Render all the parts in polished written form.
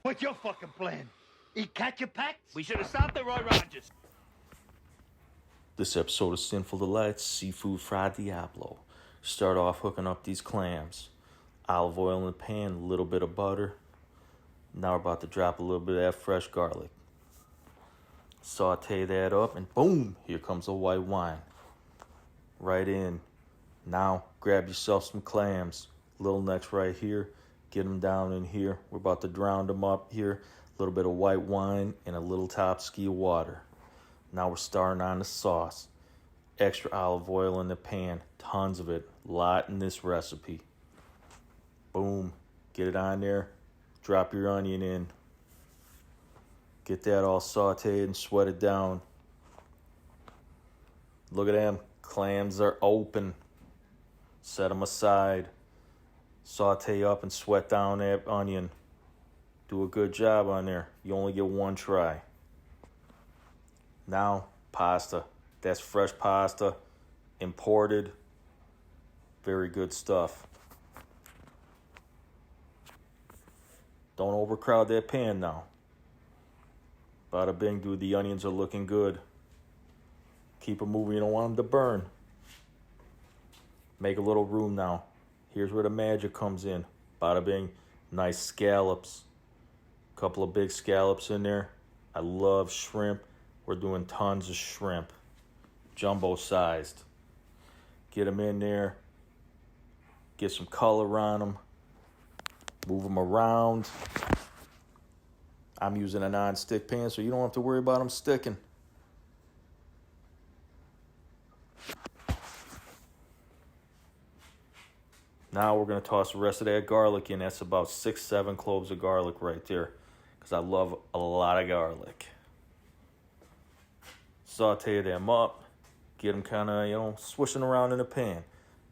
What's your fucking plan? Eat cat your packs? We should have stopped at Roy Rogers. This episode of Sinful Delights, seafood Fra Diavolo. Start off hooking up these clams. Olive oil in the pan, a little bit of butter. Now we're about to drop a little bit of that fresh garlic. Saute that up and boom, here comes the white wine. Right in. Now grab yourself some clams. Little necks right here. Get them down in here. We're about to drown them up here. A little bit of white wine and a little top ski of water. Now we're starting on the sauce. Extra olive oil in the pan. Tons of it. Lot in this recipe. Boom. Get it on there. Drop your onion in. Get that all sauteed and sweated down. Look at them. Clams are open. Set them aside. Saute up and sweat down that onion. Do a good job on there. You only get one try. Now, pasta. That's fresh pasta. Imported. Very good stuff. Don't overcrowd that pan now. Bada bing, dude. The onions are looking good. Keep them moving. You don't want them to burn. Make a little room now. Here's where the magic comes in. Bada bing. Nice scallops. Couple of big scallops in there. I love shrimp. We're doing tons of shrimp. Jumbo sized. Get them in there. Get some color on them. Move them around. I'm using a non-stick pan, so you don't have to worry about them sticking. Now we're going to toss the rest of that garlic in. That's about 6-7 cloves of garlic right there, because I love a lot of garlic. Saute them up. Get them kind of, swishing around in the pan.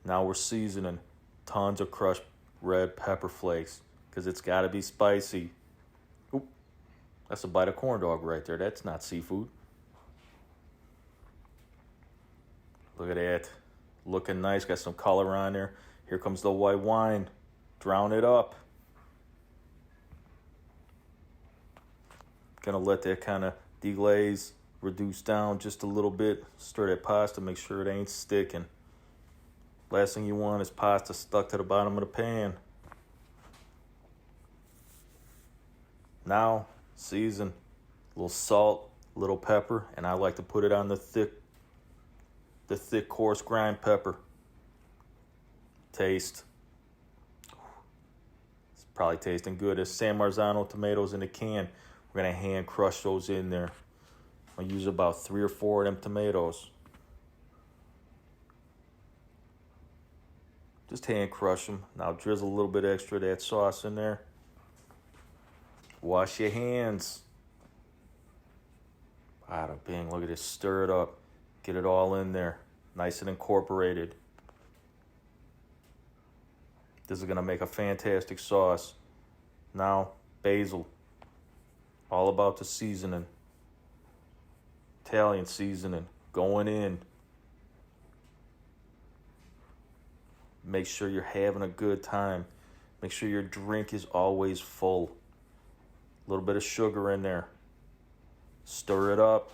Now we're seasoning. Tons of crushed red pepper flakes, because it's got to be spicy. Oop, that's a bite of corn dog right there. That's not seafood. Look at that. Looking nice. Got some color on there. Here comes the white wine. Drown it up. Gonna let that kind of deglaze, reduce down just a little bit. Stir that pasta, make sure it ain't sticking. Last thing you want is pasta stuck to the bottom of the pan. Now, season. A little salt, a little pepper, and I like to put it on the thick coarse grind pepper. Taste. It's probably tasting good. There's San Maizono tomatoes in the can. We're going to hand crush those in there. I'm going to use about 3 or 4 of them tomatoes. Just hand crush them. Now drizzle a little bit extra of that sauce in there. Wash your hands. Bada bing. Look at this. Stir it up. Get it all in there. Nice and incorporated. This is going to make a fantastic sauce. Now, basil. All about the seasoning. Italian seasoning. Going in. Make sure you're having a good time. Make sure your drink is always full. A little bit of sugar in there. Stir it up.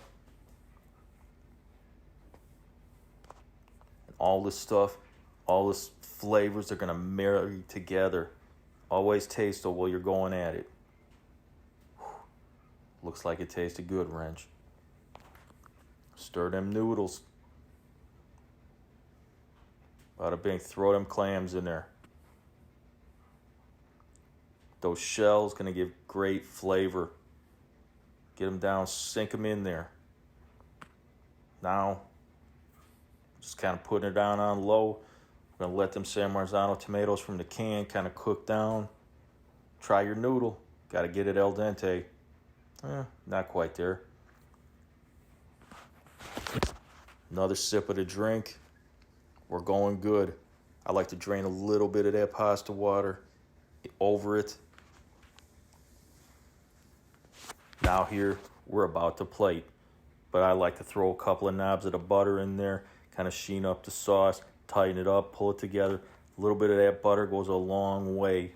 And all this stuff, all this flavors are going to marry together. Always taste it while you're going at it. Whew. Looks like it tasted good, Wrench. Stir them noodles. Bada bing, throw them clams in there. Those shells going to give great flavor. Get them down, sink them in there. Now, just kind of putting it down on low. We're going to let them San Maizono tomatoes from the can kind of cook down. Try your noodle. Got to get it al dente. Not quite there. Another sip of the drink. We're going good. I like to drain a little bit of that pasta water over it. Now here, we're about to plate. But I like to throw a couple of knobs of the butter in there. Kind of sheen up the sauce. Tighten it up. Pull it together. A little bit of that butter goes a long way.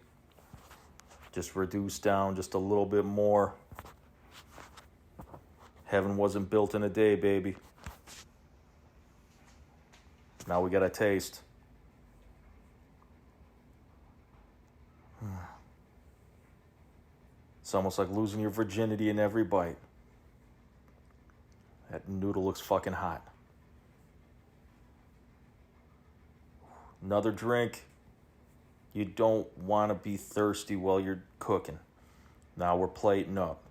Just reduce down just a little bit more. Heaven wasn't built in a day, baby. Now we got a taste. It's almost like losing your virginity in every bite. That noodle looks fucking hot. Another drink. You don't want to be thirsty while you're cooking. Now we're plating up.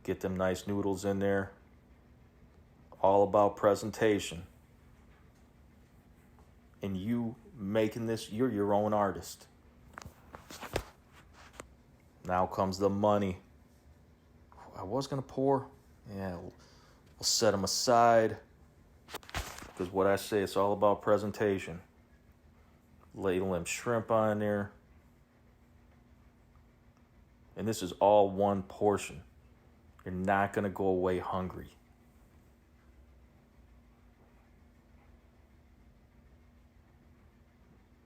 Get them nice noodles in there. All about presentation. And you making this, you're your own artist. Now comes the money. I was going to pour. Yeah, we'll set them aside. Because what I say, it's all about presentation. Ladle them shrimp on there. And this is all one portion. You're not going to go away hungry.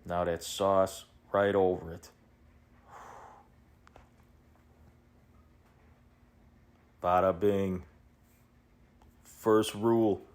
Now that sauce right over it. Bada bing. First rule,